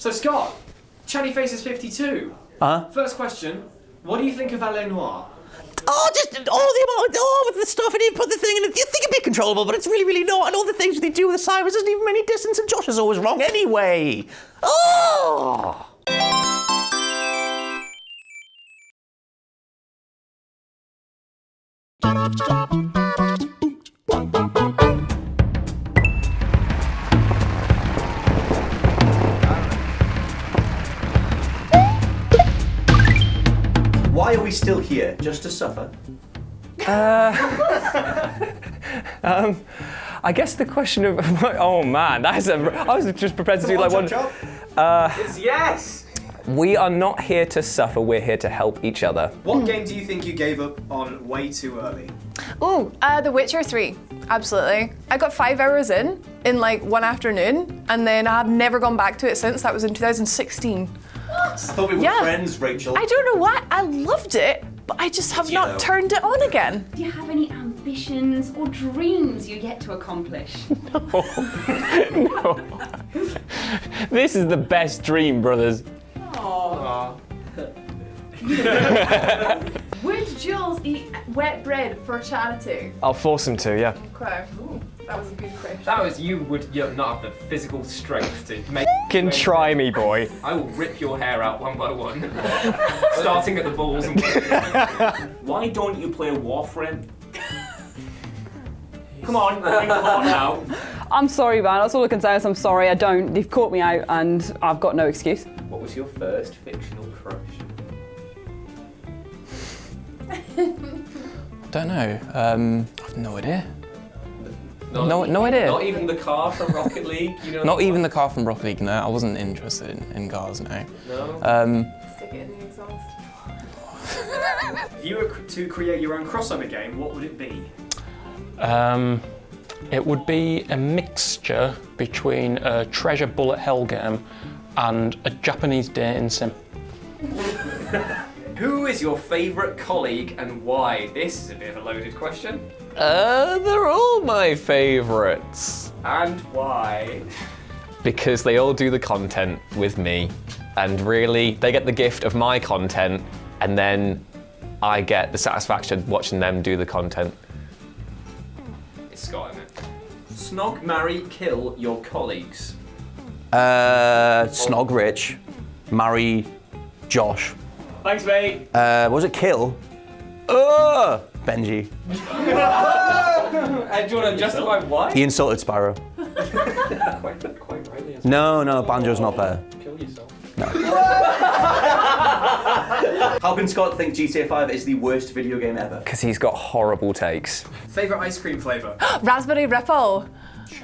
So Scott, Chatty faces 52. First question, what do you think of LA Noire? Oh, just with the stuff, and you put the thing in. You think it'd be controllable, but it's really, really not. And all the things they do with the sirens isn't even any distance, and Josh is always wrong anyway. Oh! Why are we still here? Just to suffer? I guess the question of oh man, I was just prepared to do like one. It's yes! We are not here to suffer. We're here to help each other. What game do you think you gave up on way too early? Ooh, The Witcher 3. Absolutely. I got 5 hours in like one afternoon, and then I have never gone back to it since. That was in 2016. I thought we were friends, Rachel. I don't know why. I loved it, but I just have not turned it on again. Do you have any ambitions or dreams you yet to accomplish? No. This is the best dream, brothers. Aww. Would Jules eat wet bread for charity? I'll force him to, yeah. Okay. Ooh, that was a good question. That was you would not have the physical strength to make. Can try me, boy. I will rip your hair out one by one, starting at the balls. And Why don't you play Warframe? Come on, bring the heart now. I'm sorry, man. That's all I can say is I'm sorry. I don't. They've caught me out, and I've got no excuse. What was your first fictional crush? Don't know. I've no idea. No idea. Not even the car from Rocket League? You know, Not even the car from Rocket League, no. I wasn't interested in cars, no. No? Stick it in the exhaust. If you were to create your own crossover game, what would it be? It would be a mixture between a treasure bullet hell game and a Japanese dating sim. Who is your favourite colleague and why? This is a bit of a loaded question. They're all my favourites. And why? Because they all do the content with me, and really, they get the gift of my content, and then I get the satisfaction watching them do the content. It's Scott, isn't it? Snog, marry, kill your colleagues. Snog Rich, marry Josh. Thanks, mate. Was it kill? Benji. And do you want to justify why? He insulted Spyro. Quite rightly. No, Banjo's not there. Kill yourself. No. How can Scott think GTA 5 is the worst video game ever? Because he's got horrible takes. Favourite ice cream flavour? Raspberry Ripple.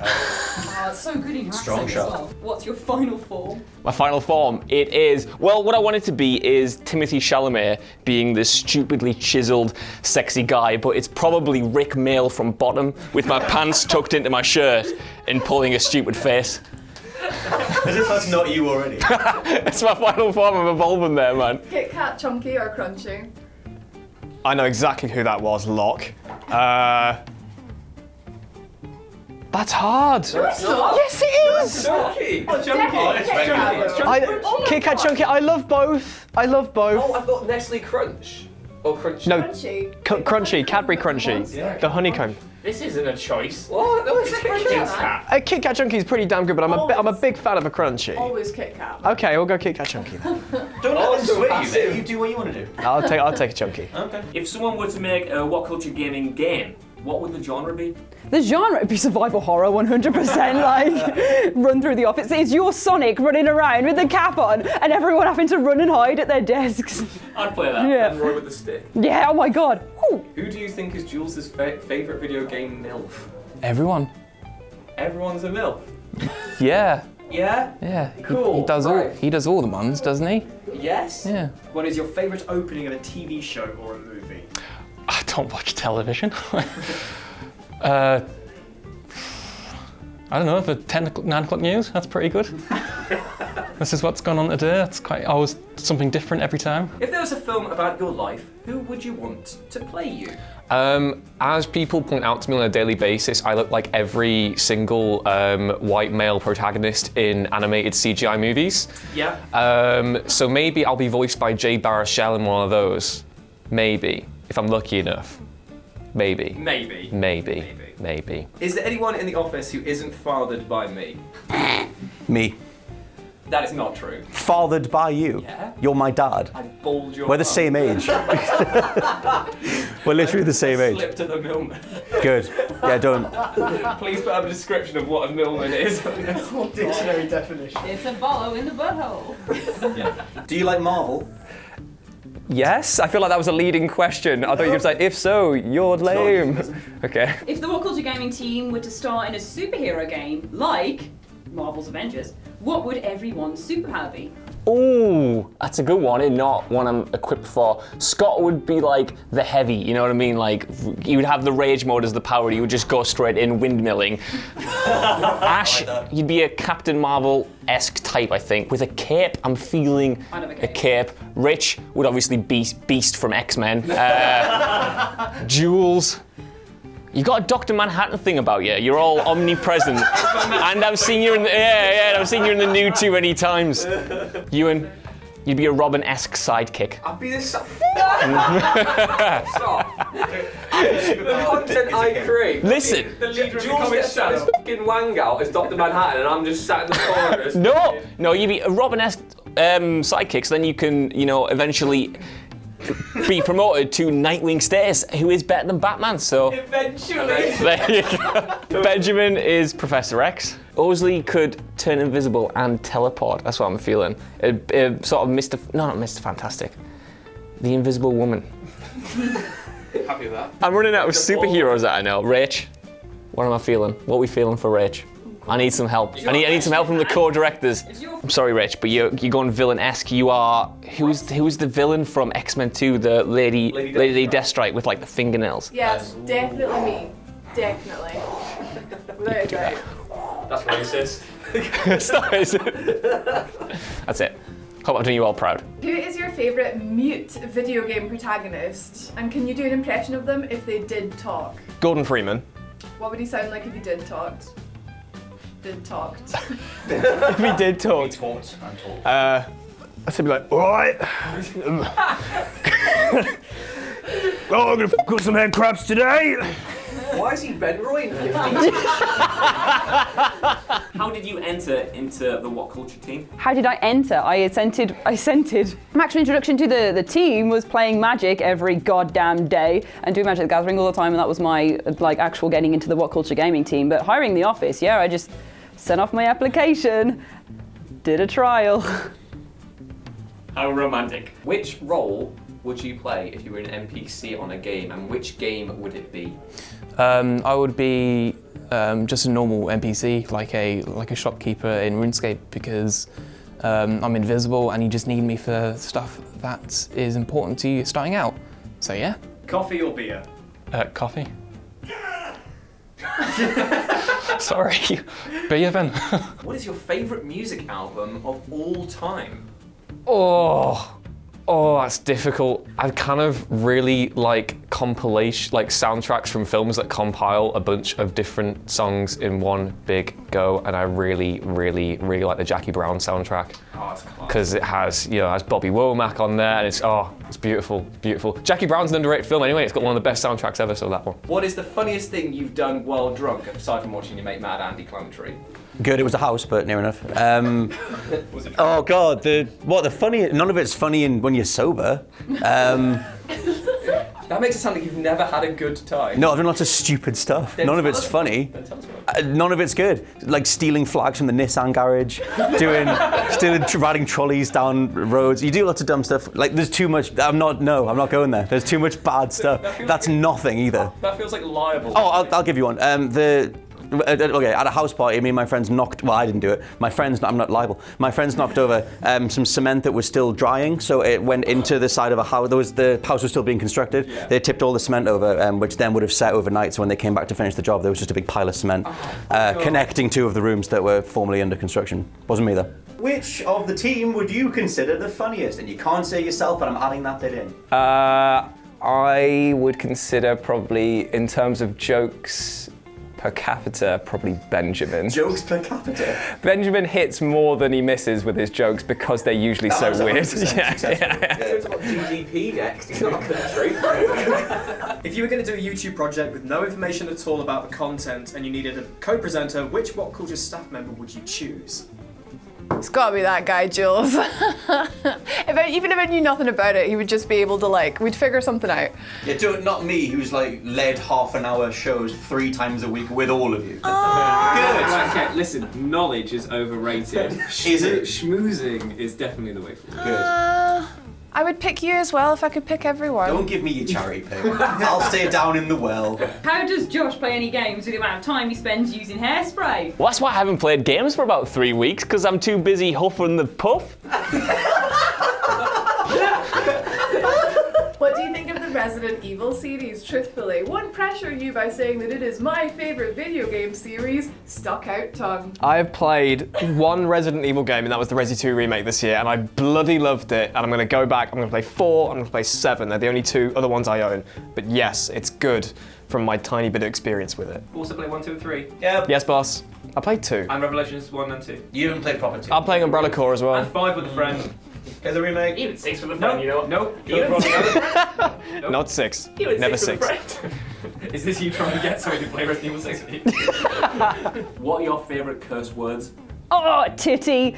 It's so good in your Strong accent shot. as well. What's your final form? My final form, it is, well, what I want it to be is Timothy Chalamet being this stupidly chiseled, sexy guy, but it's probably Rick Mail from Bottom with my pants tucked into my shirt and pulling a stupid face. As if that's not you already. It's my final form of evolving there, man. Kit Kat, chunky or crunchy? I know exactly who that was, Locke. That's hard. Yes, it is! Chunky! Kit Kat Chunky, I love both. Oh, I've got Nestle Crunch. Or Crunch. No, Crunchy. Crunchy, Cadbury Crunchy, the honeycomb. This isn't a choice. What? No, it's Kit Kat. Kit Kat Chunky is pretty damn good, but I'm a big fan of a Crunchy. Always Kit Kat. Okay, we'll go Kit Kat Chunky then. Don't let them sway you, mate. You do what you want to do. I'll take a Chunky. Okay. If someone were to make a WhatCulture Gaming game, what would the genre be? The genre would be survival horror, 100%. Like, run through the office. It's your Sonic running around with the cap on, and everyone having to run and hide at their desks. I'd play that. Yeah. And Roy with the stick. Yeah. Oh my god. Whew. Who do you think is Jules' favourite video game MILF? Everyone. Everyone's a MILF. Yeah. Yeah? Yeah. Cool. He does all the ones, doesn't he? Yes? Yeah. What is your favourite opening of a TV show or a movie? I don't watch television. I don't know, the 9 o'clock news, that's pretty good. This is what's gone on today. It's quite always something different every time. If there was a film about your life, who would you want to play you? As people point out to me on a daily basis, I look like every single white male protagonist in animated CGI movies. Yeah. So maybe I'll be voiced by Jay Baruchel in one of those. Maybe, if I'm lucky enough. Maybe. Maybe. Is there anyone in the office who isn't fathered by me? Me. That is not true. Fathered by you? Yeah. You're my dad. I balled your We're the mum. same age. We're literally the same age. Slip to the millman. Good. Yeah, don't. Please put up a description of what a millman is. Dictionary definition. It's a bollow in the butthole. Do you like Marvel? Yes, I feel like that was a leading question. I thought you were going to say, if so, you're lame. Okay. If the WhatCulture Gaming team were to star in a superhero game, like Marvel's Avengers, what would everyone's superpower be? Ooh, that's a good one, and not one I'm equipped for. Scott would be like the heavy, you know what I mean? Like, you would have the rage mode as the power, you would just go straight in windmilling. Ash, you'd be a Captain Marvel-esque type, I think. With a cape, I'm feeling a cape. Rich would obviously be Beast from X-Men. Jules, you got a Dr. Manhattan thing about you. You're all omnipresent. And I've seen you in the, I've seen you in the nude too many times. Ewan, you'd be a Robin-esque sidekick. I'd be this. Stop. The content I create. Listen. The leader of the comic shop fucking wang out as Dr. Manhattan, and I'm just sat in the corner. No, you'd be a Robin-esque sidekick, so then you can, eventually be promoted to Nightwing status, who is better than Batman, so... Eventually! There you go. Benjamin is Professor X. Osley could turn invisible and teleport, that's what I'm feeling. Sort of not Mr. Fantastic. The Invisible Woman. Happy with that. I'm running out of superheroes that I know. Rach, what am I feeling? What are we feeling for Rach? I need some help. I need some help from the co-directors. I'm sorry, Rich, but you're going villain-esque. You are who's the villain from X-Men 2? The Lady Deathstrike with like the fingernails. Yes, definitely me. Definitely. Without a doubt. That's racist. Stop it. That's it. Hope I'm doing you all proud. Who is your favourite mute video game protagonist? And can you do an impression of them if they did talk? Gordon Freeman. What would he sound like if he did talk? If he did talk. I'd say be like, alright. Oh, I'm gonna cook some head crabs today. Why is he Ben Roy in 50? How did you enter into the WhatCulture team? How did I enter? I assented. My actual introduction to the team was playing Magic every goddamn day and doing Magic the Gathering all the time, and that was my actual getting into the WhatCulture Gaming team. But hiring the office, I just sent off my application, did a trial. How romantic. Which role would you play if you were an NPC on a game, and which game would it be? I would be just a normal NPC, like a shopkeeper in RuneScape, because I'm invisible and you just need me for stuff that is important to you starting out. So yeah. Coffee or beer? Coffee. Sorry. Beer then. What is your favourite music album of all time? Oh, that's difficult. I kind of really like soundtracks from films that compile a bunch of different songs in one big go, and I really, really, really like the Jackie Brown soundtrack. Oh, that's class. Because it has, has Bobby Womack on there, and it's beautiful, beautiful. Jackie Brown's an underrated film anyway. It's got one of the best soundtracks ever, so that one. What is the funniest thing you've done while drunk, aside from watching your mate Mad Andy Clantree? Good, it was a house, but near enough. Oh God, the funny? None of it's funny when you're sober. That makes it sound like you've never had a good time. No, I've done lots of stupid stuff. None of it's funny. None of it's good. Like stealing flags from the Nissan garage, riding trolleys down roads. You do lots of dumb stuff. Like there's too much. I'm not going there. There's too much bad stuff. That's nothing either. That feels like liable. Oh, I'll give you one. Okay, at a house party, me and my friends I didn't do it. I'm not liable. My friends knocked over some cement that was still drying, so it went into the side of a house. The house was still being constructed. Yeah. They tipped all the cement over, which then would have set overnight, so when they came back to finish the job, there was just a big pile of cement connecting two of the rooms that were formerly under construction. Wasn't me though. Which of the team would you consider the funniest? And you can't say yourself, but I'm adding that bit in. I would consider probably, in terms of jokes per capita, probably Benjamin. Jokes per capita? Benjamin hits more than he misses with his jokes because they're usually so weird. Yeah. He's got GDP next, he's not a country. If you were going to do a YouTube project with no information at all about the content and you needed a co-presenter, which WhatCulture staff member would you choose? It's gotta be that guy, Jules. Even if I knew nothing about it, he would just be able to we'd figure something out. Yeah, not me, who's led half-an-hour shows 3 times a week with all of you. Good. Right, okay, listen, knowledge is overrated. Is it? Schmoozing is definitely the way forward. Good. I would pick you as well if I could pick everyone. Don't give me your charity pick. I'll stay down in the well. How does Josh play any games with the amount of time he spends using hairspray? Well, that's why I haven't played games for about 3 weeks, because I'm too busy huffing the puff. What do you think of the Resident Evil series? Truthfully, won't pressure you by saying that it is my favourite video game series. Stuck out tongue. I've played one Resident Evil game, and that was the Resi 2 remake this year, and I bloody loved it. And I'm going to go back, I'm going to play 4, I'm going to play 7. They're the only 2 other ones I own. But yes, it's good from my tiny bit of experience with it. Also play 1, 2, and 3. Yeah. Yes, boss. I played 2. And Revelations 1 and 2. You haven't played proper 2. I'm playing Umbrella Corps as well. And 5 with a friend. Get the remake. Even 6 with a friend, you know what? No. Nope. Not 6. Even Never 6 with 6. a friend. Is this you trying to get somebody to play Resident Evil 6 with you? What are your favourite curse words? Oh, titty.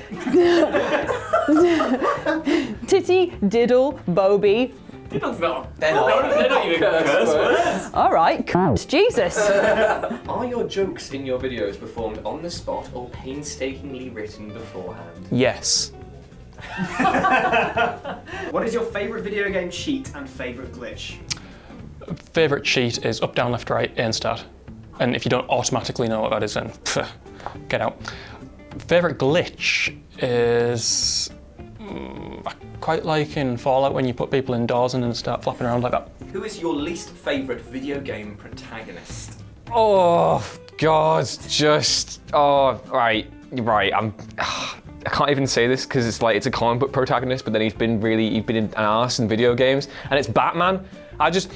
Titty, diddle, Bobby. Diddle's not. They're not even curse words. All right, Jesus. Are your jokes in your videos performed on the spot or painstakingly written beforehand? Yes. What is your favourite video game cheat and favourite glitch? Favourite cheat is up, down, left, right, and start. And if you don't automatically know what that is, then get out. Favourite glitch is I quite like in Fallout when you put people indoors and then start flapping around like that. Who is your least favourite video game protagonist? Oh, God, right. I can't even say this because it's a comic book protagonist, but then he's been an arse in video games, and it's Batman. Because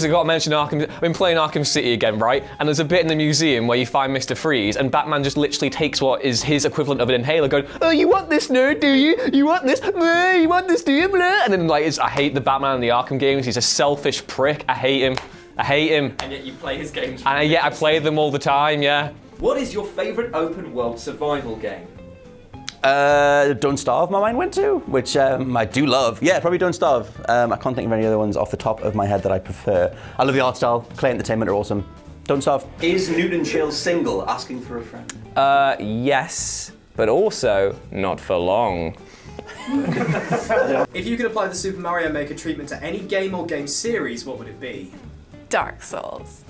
I got mentioned Arkham, I've been playing Arkham City again, right? And there's a bit in the museum where you find Mr. Freeze, and Batman just literally takes what is his equivalent of an inhaler, going, "Oh, you want this, nerd? Do you? You want this? You want this? Do you?" And then I hate the Batman in the Arkham games. He's a selfish prick. I hate him. And yet you play his games. And yet I play them all the time. Yeah. What is your favourite open world survival game? Don't Starve, my mind went to, which I do love. Yeah, probably Don't Starve. I can't think of any other ones off the top of my head that I prefer. I love the art style. Clay Entertainment are awesome. Don't Starve. Is Newton Shales single, asking for a friend? Yes, but also not for long. If you could apply the Super Mario Maker treatment to any game or game series, what would it be? Dark Souls.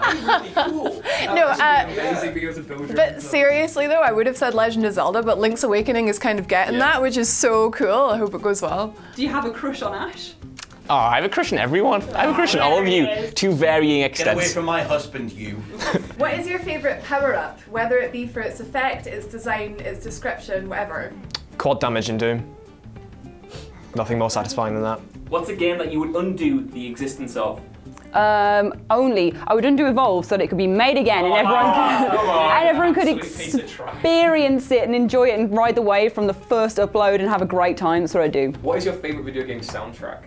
Really cool. Amazing being able to build your But seriously though, I would have said Legend of Zelda, but Link's Awakening is kind of getting that, which is so cool. I hope it goes well. Do you have a crush on Ash? Oh, I have a crush on everyone. I have a crush on all of you, to varying extents. Get away from my husband, you. What is your favourite power-up? Whether it be for its effect, its design, its description, whatever. Quad damage in Doom. Nothing more satisfying than that. What's a game that you would undo the existence of? I would undo Evolve so that it could be made again and everyone could experience it and enjoy it and ride the wave from the first upload and have a great time. That's what I do. What is your favourite video game soundtrack?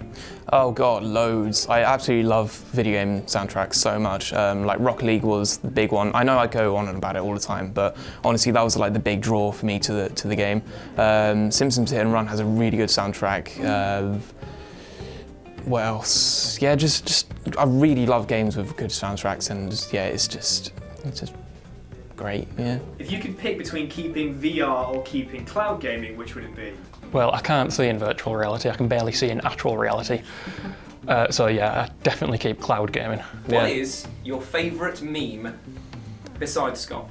Oh God, loads. I absolutely love video game soundtracks so much. Rocket League was the big one. I know I go on and about it all the time, but honestly that was the big draw for me to the game. Simpsons Hit and Run has a really good soundtrack. What else? Yeah, just I really love games with good soundtracks, and it's just great. Yeah. If you could pick between keeping VR or keeping cloud gaming, which would it be? Well, I can't see in virtual reality. I can barely see in actual reality. So yeah, I definitely keep cloud gaming. What is your favourite meme besides Scott?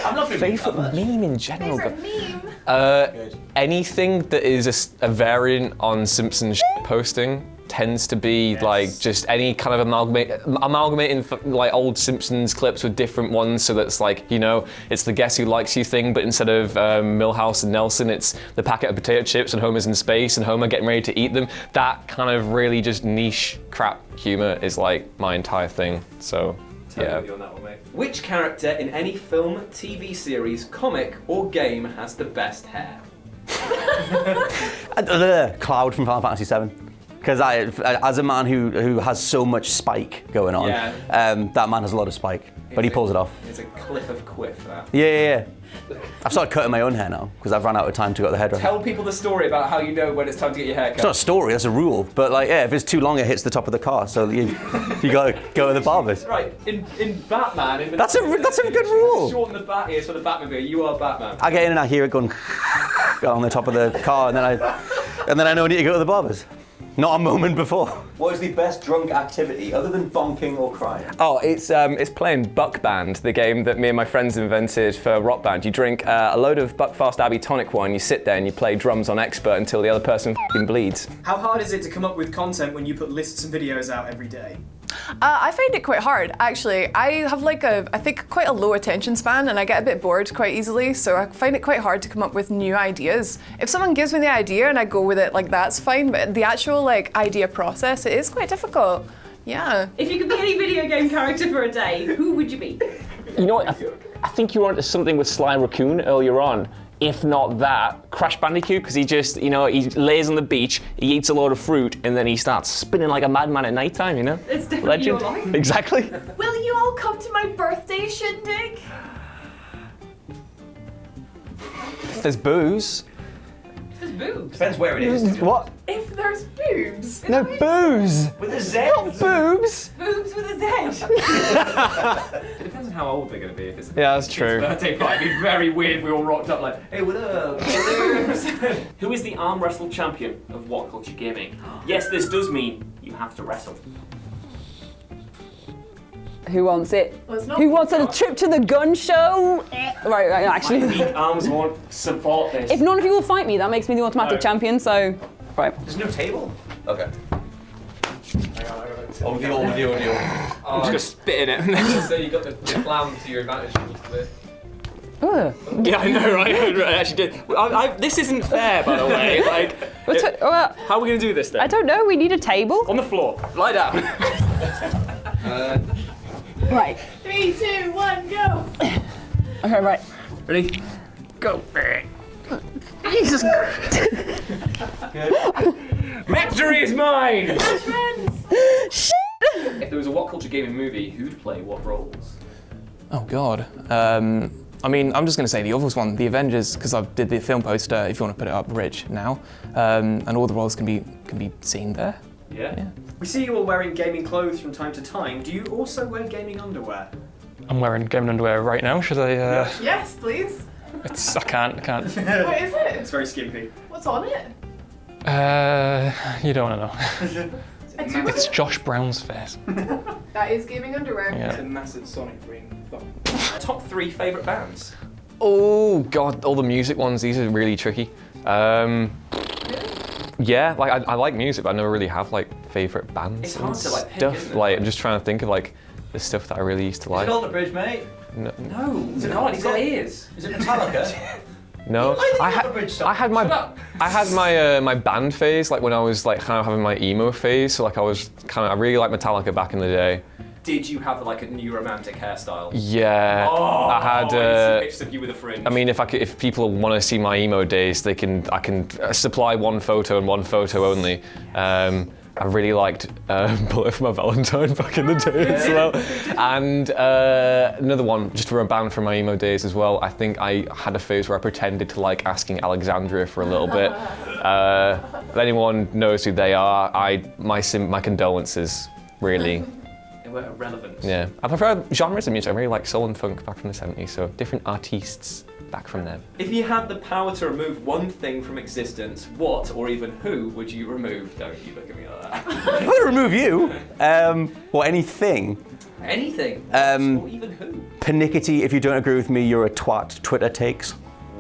I'm not favourite meme in general. Favourite meme? Anything that is a variant on Simpsons shit. shitposting tends to be like just any kind of amalgamating like old Simpsons clips with different ones, so that's like, you know, it's the guess who likes you thing, but instead of Milhouse and Nelson, it's the packet of potato chips and Homer's in space and Homer getting ready to eat them. That kind of really just niche crap humor is like my entire thing. So yeah. On that one, mate. Which character in any film, TV series, comic, or game has the best hair? Cloud from Final Fantasy VII. Because as a man who has so much spike going on, that man has a lot of spike, but he pulls it off. It's a cliff of quiff, that. Yeah. I've started cutting my own hair now, because I've run out of time to go to the hairdresser. Tell people the story about how you know when it's time to get your hair cut. It's not a story, that's a rule. But like, yeah, if it's too long, it hits the top of the car, so you gotta go with the barbers. Right, in Batman... That's a good rule. Shorten the bat ears for the Batmobile, you are Batman. I get in and I hear it going on the top of the car, and then I know I need to go to the barbers. Not a moment before. What is the best drunk activity other than bonking or crying? Oh, it's playing Buck Band, the game that me and my friends invented for Rock Band. You drink a load of Buckfast Abbey tonic wine, you sit there and you play drums on expert until the other person f***ing bleeds. How hard is it to come up with content when you put lists and videos out every day? I find it quite hard, actually. I have I think quite a low attention span, and I get a bit bored quite easily, so I find it quite hard to come up with new ideas. If someone gives me the idea and I go with it, like, that's fine, but the actual like idea process, it is quite difficult. Yeah. If you could be any video game character for a day, who would you be? You know what? I think you were onto something with Sly Raccoon earlier on. If not that, Crash Bandicoot, because he just, you know, he lays on the beach, he eats a load of fruit, and then he starts spinning like a madman at night time, you know? It's definitely Legend. your life. Exactly. Will you all come to my birthday shindig? If there's booze. There's boobs. Depends where it is. What? If there's boobs. No, booze. With a Z. Not boobs. Boobs with a Z. It depends on how old they're going to be. If it's Yeah, that's true. birthday party, it'd be very weird if we all rocked up like, hey, what up? Who is the arm wrestle champion of WhatCulture Gaming? Yes, this does mean you have to wrestle. Who wants it? Well, it's not Who wants a trip to the gun show? Right, actually. My weak arms won't support this. If none of you will fight me, that makes me the automatic champion, so... Right. There's no table. Okay. Audio. I'm just gonna spit in it. So you got the clown to your advantage. Ugh. Yeah, I know, right? I actually did. This isn't fair, by the way. Like, how are we gonna do this then? I don't know, we need a table. On the floor. Lie down. Right. 3, 2, 1, go! Okay, right. Ready? Go. Jesus. Victory is mine! Shit! If there was a WhatCulture Gaming movie, who'd play what roles? Oh God. I mean, I'm just going to say the obvious one, the Avengers, because I did the film poster. If you want to put it up, Rich now, and all the roles can be seen there. Yeah. We see you all wearing gaming clothes from time to time. Do you also wear gaming underwear? I'm wearing gaming underwear right now. Should I? Yes, please. I can't. What is it? It's very skimpy. What's on it? You don't want to know. It's Josh Brown's face. That is gaming underwear. Yeah. It's a massive Sonic ring. Top 3 favourite bands? Oh God, all the music ones. These are really tricky. Yeah, like I like music, but I never really have like favorite bands. It's hard to like pick, stuff. isn't it? Like I'm just trying to think of like the stuff that I really used to like. Is it Alter Bridge, mate? No, Is it not? He's got ears. Is it Metallica? no. I had my my band phase, like when I was like kind of having my emo phase. So like I really liked Metallica back in the day. Did you have like a new romantic hairstyle? Yeah, Oh, I had. I see pictures of you with a fringe. I mean, if people want to see my emo days, I can supply one photo and one photo only. I really liked Bullet for My Valentine back in the day as well. And another one, just for a band from my emo days as well, I think I had a phase where I pretended to like Asking Alexandria for a little bit. If anyone knows who they are, my condolences, really. They were irrelevant. Yeah, I prefer genres of music. I really like soul and funk back from the 70s, so different artists back from them. If you had the power to remove one thing from existence, what or even who would you remove? Don't you look at me like that. I'm gonna remove you. Or anything. Anything. Or even who? Pernickety, if you don't agree with me, you're a twat. Twitter takes.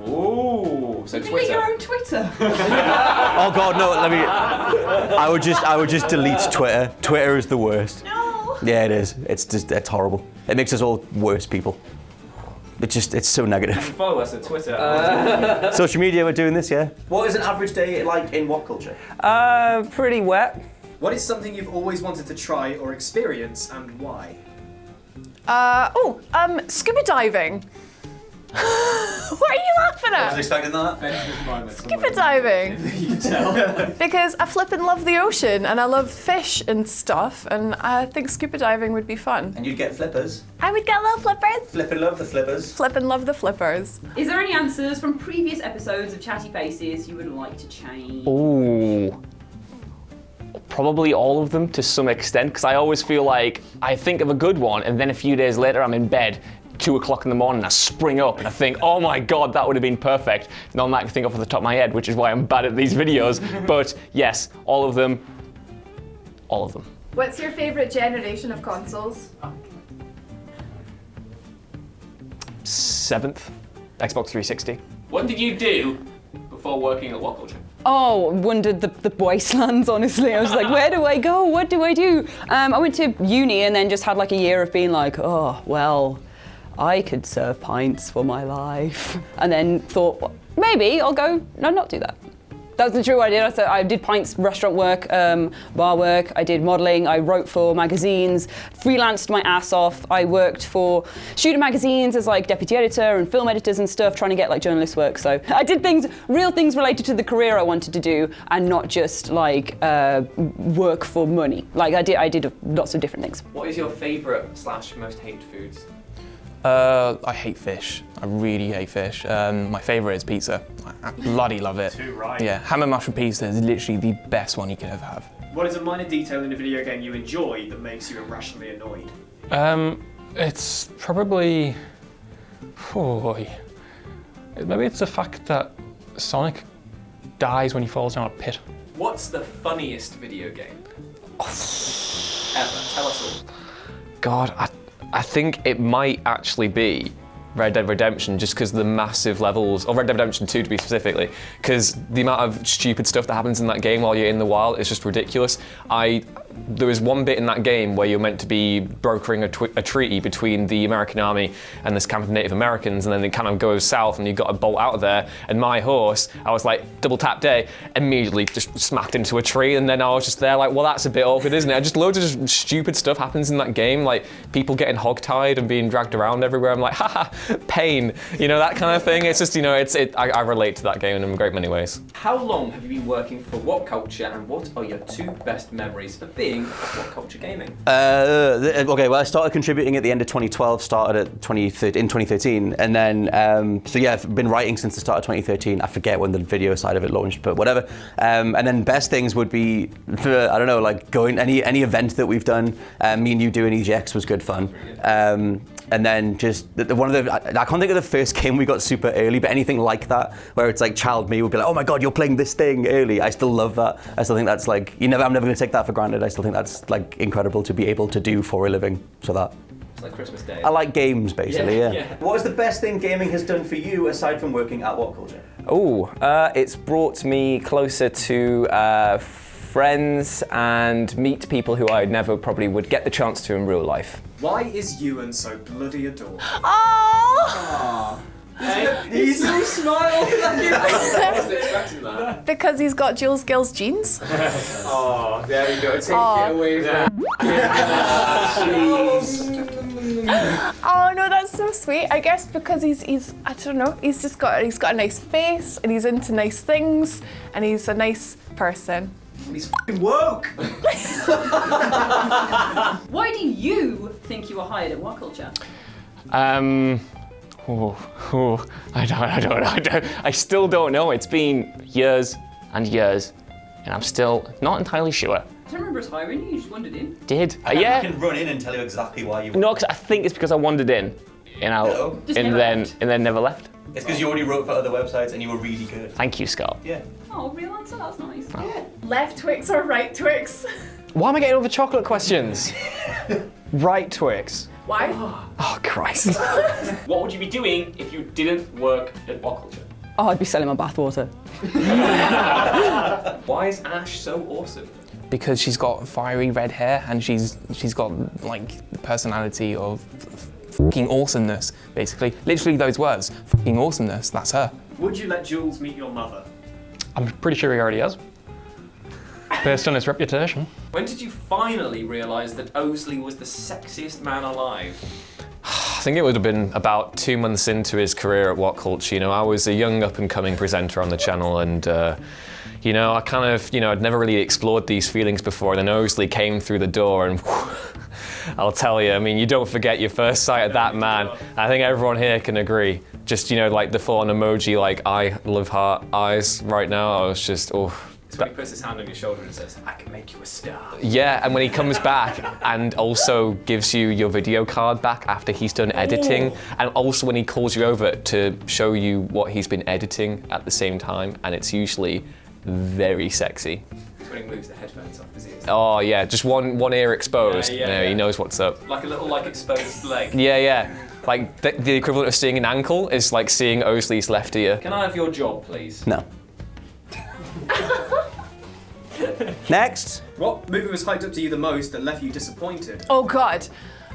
Ooh. So You can Twitter. get your own Twitter. Oh God, no! I would just delete Twitter. Twitter is the worst. No. Yeah, it is. It's horrible. It makes us all worse people. It's so negative. Follow us on Twitter. Social media, we're doing this, yeah. What is an average day like in WhatCulture? Pretty wet. What is something you've always wanted to try or experience, and why? Scuba diving. What are you laughing I was at? expecting that. Scuba diving. You can tell. Because I flippin' love the ocean and I love fish and stuff, and I think scuba diving would be fun. And you'd get flippers. I would get little flippers. Flippin' love the flippers. Flippin' love the flippers. Is there any answers from previous episodes of Chatty Faces you would like to change? Ooh. Probably all of them to some extent, because I always feel like I think of a good one, and then a few days later I'm in bed, 2 o'clock in the morning, I spring up and I think, oh my God, that would have been perfect. None that I can think off the top of my head, which is why I'm bad at these videos. But yes, all of them. All of them. What's your favourite generation of consoles? 7th, Xbox 360. What did you do before working at WhatCulture? Oh, wondered the wastelands, honestly. I was like, where do I go? What do I do? I went to uni and then just had like a year of being like, oh, well, I could serve pints for my life. And then thought, well, maybe I'll go, no, not do that. That was the true idea. So I did pints, restaurant work, bar work, I did modelling, I wrote for magazines, freelanced my ass off. I worked for student magazines as like deputy editor and film editors and stuff, trying to get like journalist work. So I did things, real things related to the career I wanted to do and not just like work for money. Like I did lots of different things. What is your favourite / most hated foods? I hate fish. I really hate fish. My favourite is pizza. I bloody love it. Too right. Yeah, ham and mushroom pizza is literally the best one you could ever have. What is a minor detail in a video game you enjoy that makes you irrationally annoyed? It's probably... maybe it's the fact that Sonic dies when he falls down a pit. What's the funniest video game ever? Tell us all. God, I think it might actually be Red Dead Redemption, just because of the massive levels, or Red Dead Redemption 2 to be specifically, because the amount of stupid stuff that happens in that game while you're in the wild is just ridiculous. There was one bit in that game where you're meant to be brokering a treaty between the American army and this camp of Native Americans, and then it kind of goes south and you've got to bolt out of there, and my horse, I was like, double tap day, immediately just smacked into a tree, and then I was just there like, well, that's a bit awkward, isn't it? Just loads of just stupid stuff happens in that game, like people getting hogtied and being dragged around everywhere. I'm like, haha, pain, you know, that kind of thing. It's just, you know, I relate to that game in a great many ways. How long have you been working for WhatCulture, and what are your 2 best memories of being at WhatCulture Gaming? Okay, well, I started contributing at the end of 2012, started at in 2013, and then, so yeah, I've been writing since the start of 2013. I forget when the video side of it launched, but whatever. And then best things would be, I don't know, like going, any event that we've done, me and you doing EGX was good fun. And then just one of the, I can't think of the first game we got super early, but anything like that, where it's like child me would be like, oh my God, you're playing this thing early. I still love that. I still think that's like, I'm never gonna take that for granted. I still think that's like incredible to be able to do for a living. So that. It's like Christmas Day. I like games, basically, yeah. What is the best thing gaming has done for you aside from working at WhatCulture? It's brought me closer to friends and meet people who I never probably would get the chance to in real life. Why is Ewan so bloody adorable? Oh! He's so smiling. I wasn't expecting that. Because he's got Jules Gill's genes. Oh, there we go. Take Oh. it away from Oh no, that's so sweet. I guess because he's I don't know, he's got a nice face and he's into nice things and he's a nice person. He's f***ing woke! Why do you think you were hired at WhatCulture? I still don't know. It's been years and years, and I'm still not entirely sure. I don't remember us hiring you, you just wandered in. I can run in and tell you exactly why you were. No, because I think it's because I wandered in, and then never left. It's because you already wrote for other websites and you were really good. Thank you, Scott. Yeah. Oh, real answer? That's nice. Yeah. Left Twix or right Twix? Why am I getting all the chocolate questions? Right Twix. Why? Oh, Christ. What would you be doing if you didn't work at WhatCulture? Oh, I'd be selling my bathwater. Why is Ash so awesome? Because she's got fiery red hair and she's got like the personality of fucking awesomeness, basically. Literally those words, fucking awesomeness, that's her. Would you let Jules meet your mother? I'm pretty sure he already has. Based on his reputation. When did you finally realise that Osley was the sexiest man alive? I think it would have been about 2 months into his career at WhatCulture. You know, I was a young up-and-coming presenter on the channel, and you know, I kind of, you know, I'd never really explored these feelings before. And then Osley came through the door, and I'll tell you, I mean, you don't forget your first sight of that man. I think everyone here can agree. Just, you know, like the full-on emoji, like I love heart eyes right now. I was just, oh. So when he puts his hand on your shoulder and says, I can make you a star. Yeah, and when he comes back and also gives you your video card back after he's done editing, and also when he calls you over to show you what he's been editing at the same time, and it's usually very sexy. When he moves the headphones off his ears. Oh yeah, just one ear exposed. Yeah. He knows what's up. Like a little exposed leg. Yeah. Like the equivalent of seeing an ankle is like seeing Osley's left ear. Can I have your job, please? No. Next. What movie was hyped up to you the most that left you disappointed? Oh God.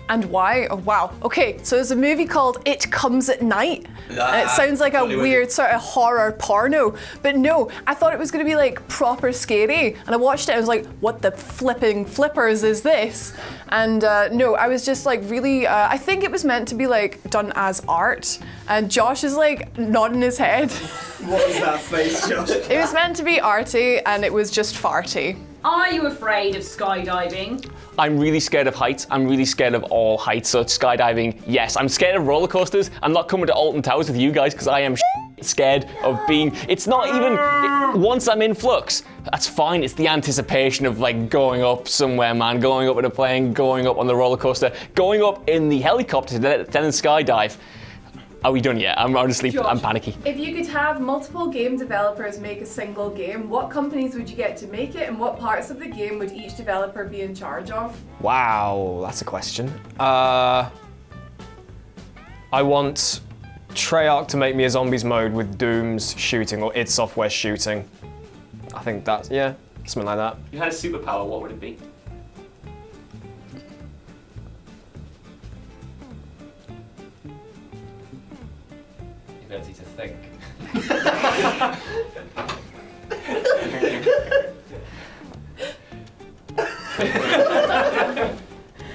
And why? Oh wow. Okay, so there's a movie called It Comes at Night. And it sounds like a weird sort of horror porno, but no, I thought it was gonna be like proper scary. And I watched it, I was like, what the flipping flippers is this? And no, I was just like really, I think it was meant to be like done as art. And Josh is like nodding his head. What is that face, Josh? It was meant to be arty and it was just farty. Are you afraid of skydiving? I'm really scared of heights. I'm really scared of all heights, so skydiving, yes. I'm scared of roller coasters. I'm not coming to Alton Towers with you guys because I am scared of being, it's not even, once I'm in flux, that's fine. It's the anticipation of like going up somewhere, man, going up in a plane, going up on the roller coaster, going up in the helicopter, then skydive. Are we done yet? I'm honestly, Josh, I'm panicky. If you could have multiple game developers make a single game, what companies would you get to make it, and what parts of the game would each developer be in charge of? Wow, that's a question. I want Treyarch to make me a zombies mode with Doom's shooting or id Software shooting. I think that's, yeah, something like that. If you had a superpower, what would it be? Ability to think.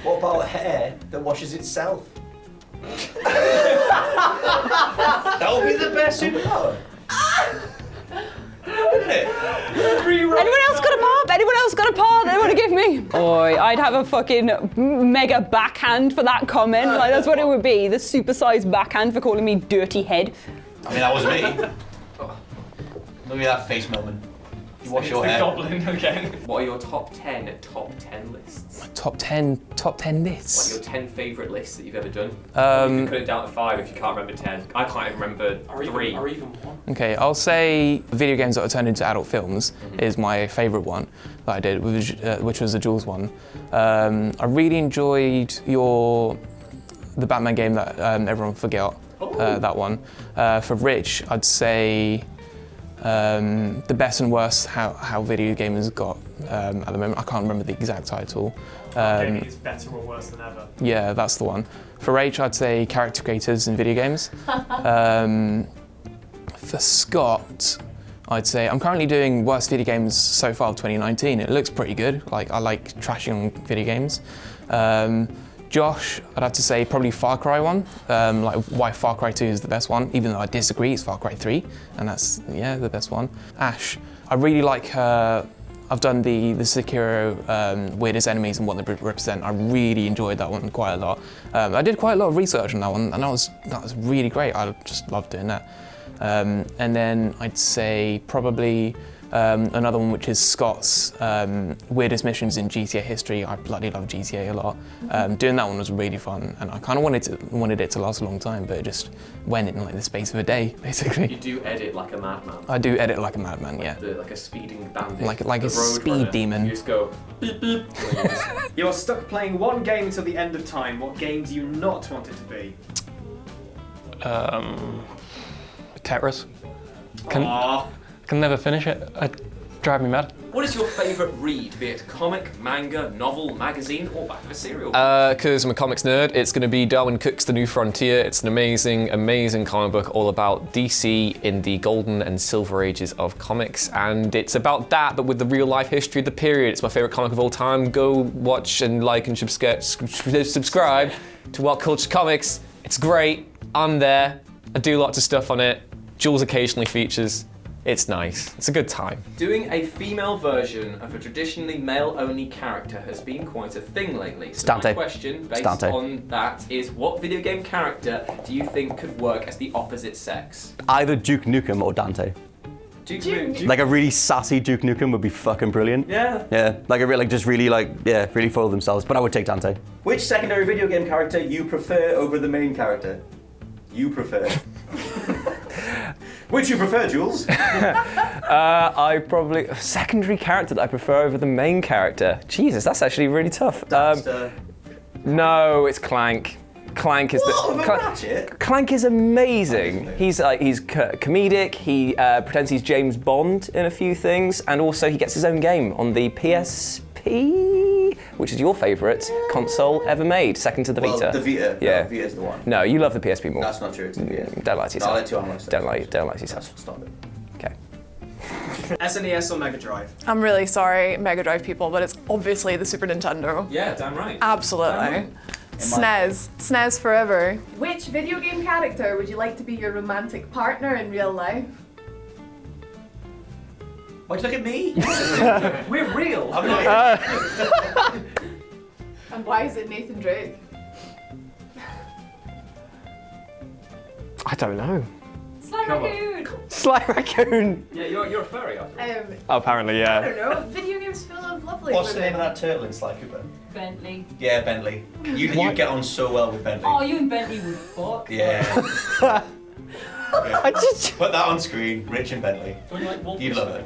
What about hair that washes itself? That would be the best superpower. Anyone else got a pop? Anyone else got a pop they want to give me? Boy, I'd have a fucking mega backhand for that comment. Like, that's what it would be. The supersized backhand for calling me dirty head. I mean, that was me. Look at that face moment. You wash your hair. Goblin again. What are your top 10 lists? Top 10 lists. Like your 10 favourite lists that you've ever done? You can Um, put it down to 5 if you can't remember 10. I can't even remember 3. Or even 1. Okay, I'll say video games that are turned into adult films is my favourite one that I did, which was the Jules one. I really enjoyed the Batman game that everyone forgot, that one. For Rich, I'd say the best and worst how video gamers got at the moment. I can't remember the exact title. Gaming is better or worse than ever. Yeah, that's the one. For H, I'd say character creators in video games. For Scott, I'd say I'm currently doing worst video games so far of 2019. It looks pretty good. Like, I like trashing on video games. Josh, I'd have to say probably Far Cry 1. Like why Far Cry 2 is the best one, even though I disagree, it's Far Cry 3, and that's, yeah, the best one. Ash, I really like her. I've done the Sekiro Weirdest Enemies and what they represent. I really enjoyed that one quite a lot. I did quite a lot of research on that one, and that was really great. I just loved doing that. And then I'd say probably another one, which is Scott's Weirdest Missions in GTA history. I bloody love GTA a lot. Doing that one was really fun, and I kind of wanted it to last a long time, but it just went in like the space of a day, basically. You do edit like a madman. I do edit like a madman, yeah. Like a speeding bandit. Like a speed demon. You just go beep beep. You're stuck playing one game until the end of time. What game do you not want it to be? Tetris. Can never finish it. It drive me mad. What is your favourite read, be it comic, manga, novel, magazine, or back of a cereal? Because I'm a comics nerd, it's going to be Darwin Cook's The New Frontier. It's an amazing, amazing comic book all about DC in the golden and silver ages of comics. And it's about that, but with the real life history of the period. It's my favourite comic of all time. Go watch and like and subscribe to WhatCulture Comics. It's great. I'm there. I do lots of stuff on it. Jules occasionally features. It's nice. It's a good time. Doing a female version of a traditionally male-only character has been quite a thing lately. So Dante. my question, based on that, is what video game character do you think could work as the opposite sex? Either Duke Nukem or Dante. Duke. Like a really sassy Duke Nukem would be fucking brilliant. Yeah. Yeah, like a really, really full of themselves. But I would take Dante. Which secondary video game character you prefer over the main character? You prefer. Which you prefer, Jules? I probably secondary character that I prefer over the main character. Jesus, that's actually really tough. No, it's Clank. Clank is Clank is amazing. He's comedic. He pretends he's James Bond in a few things, and also he gets his own game on the PSP, which is your favourite console ever made, second to the Vita. The Vita. Yeah, no, Vita's the one. No, you love the PSP more. That's not true. It's the Vita. Don't lie to yourself. No, I like to analyse Don't lie to yourself. Stop it. Okay. SNES or Mega Drive? I'm really sorry, Mega Drive people, but it's obviously the Super Nintendo. Yeah, damn right. Absolutely. SNES. SNES forever. Which video game character would you like to be your romantic partner in real life? Why'd you look at me? We're real. I'm not. And why is it Nathan Drake? I don't know. Sly Raccoon. Sly Raccoon. Yeah, you're a furry after all. Apparently, I yeah. don't know. Video games full of lovely What's the women. name of that turtle in Sly Cooper? Bentley. Yeah, Bentley. You get on so well with Bentley. Oh, you and Bentley would fuck. Yeah. I just put that on screen. Rich and Bentley. Don't you like wolves? You'd love it.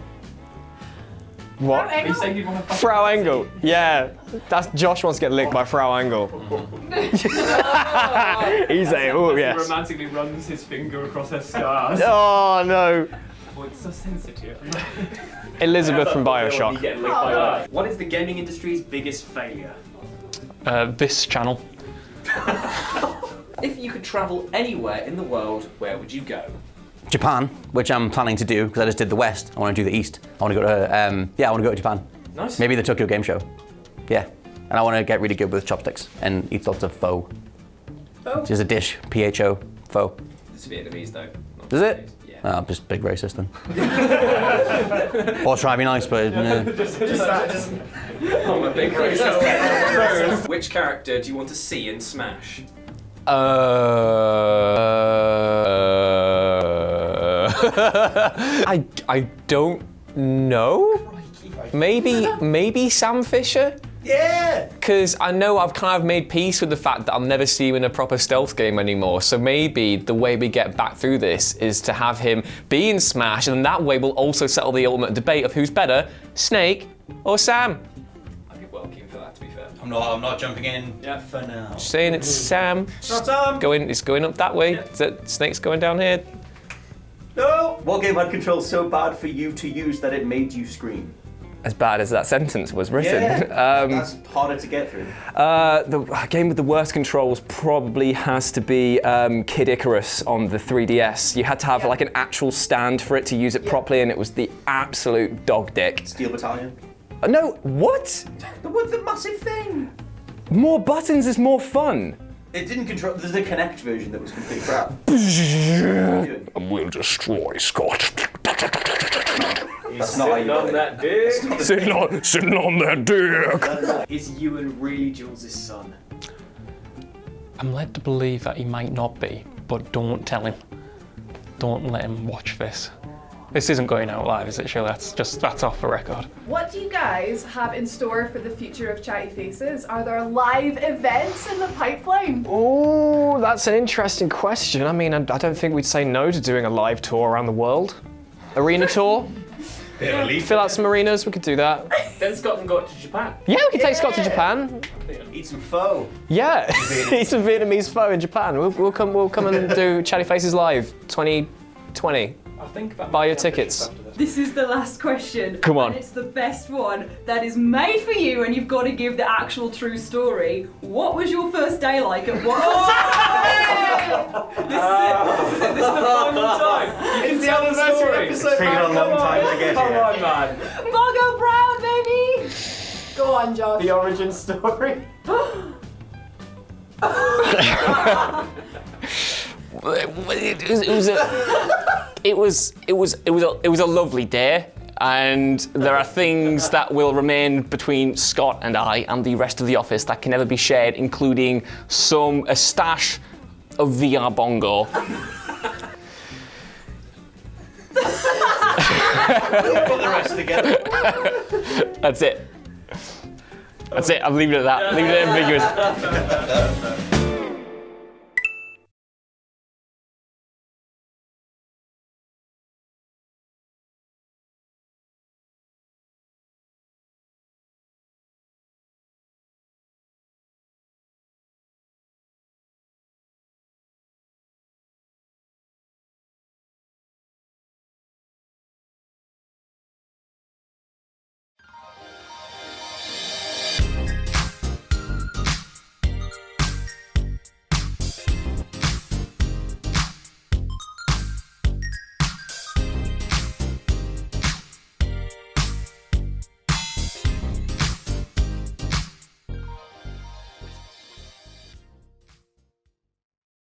What? Are you saying you'd want to fuck Frau Engel. Yeah, that's Josh wants to get licked by Frau Engel. He's a oh He yes. romantically runs his finger across her scars. Oh no. Oh, it's so sensitive. Elizabeth from Bioshock. What is the gaming industry's biggest failure? This channel. If you could travel anywhere in the world, where would you go? Japan, which I'm planning to do because I just did the West. I want to do the East. I want to go to I want to go to Japan. Nice. Maybe the Tokyo Game Show. Yeah, and I want to get really good with chopsticks and eat lots of pho. Pho? Which is a dish. PHO. Pho. It's Vietnamese though. Is it? Yeah. I'm just a big racist then. Or try to be nice, but I'm a big racist. Which character do you want to see in Smash? I don't know. Maybe Sam Fisher? Yeah! Because I know I've kind of made peace with the fact that I'll never see him in a proper stealth game anymore. So maybe the way we get back through this is to have him be in Smash, and that way we'll also settle the ultimate debate of who's better, Snake or Sam. I'd be well keen for that, to be fair. I'm not jumping in for now. Just saying it's Sam. Not Sam! It's going up that way. Snake's going down here. No! What game had controls so bad for you to use that it made you scream? As bad as that sentence was written. Yeah, that's harder to get through. The game with the worst controls probably has to be Kid Icarus on the 3DS. You had to have like an actual stand for it to use it properly, and it was the absolute dog dick. Steel Battalion? No, what? The massive thing! More buttons is more fun. It didn't control. There's a Kinect version that was complete crap. And we'll destroy Scott. That's not how you on that dick. Sitting on that dick. Is Ewan really Jules' son? I'm led to believe that he might not be, but don't tell him. Don't let him watch this. This isn't going out live, is it, Shirley? That's off the record. What do you guys have in store for the future of Chatty Faces? Are there live events in the pipeline? Oh, that's an interesting question. I mean, I don't think we'd say no to doing a live tour around the world. Arena tour? Fill out some arenas, we could do that. Then Scott can go to Japan. Yeah, we could take Scott to Japan. Eat some pho. Yeah, eat some Vietnamese pho in Japan. We'll come and do Chatty Faces Live 2020. I'll think about Buy your tickets. This is the last question. Come on. And it's the best one that is made for you, and you've got to give the actual true story. What was your first day like at what? This is the final time. You can tell the story. It's taken a long time to get Come here. on, man. Margot Brown, baby! Go on, Josh. The origin story. It was a lovely day, and there are things that will remain between Scott and I and the rest of the office that can never be shared, including a stash of VR bongo. We'll put the rest together. That's it. I'll leave it at that. Leave it ambiguous.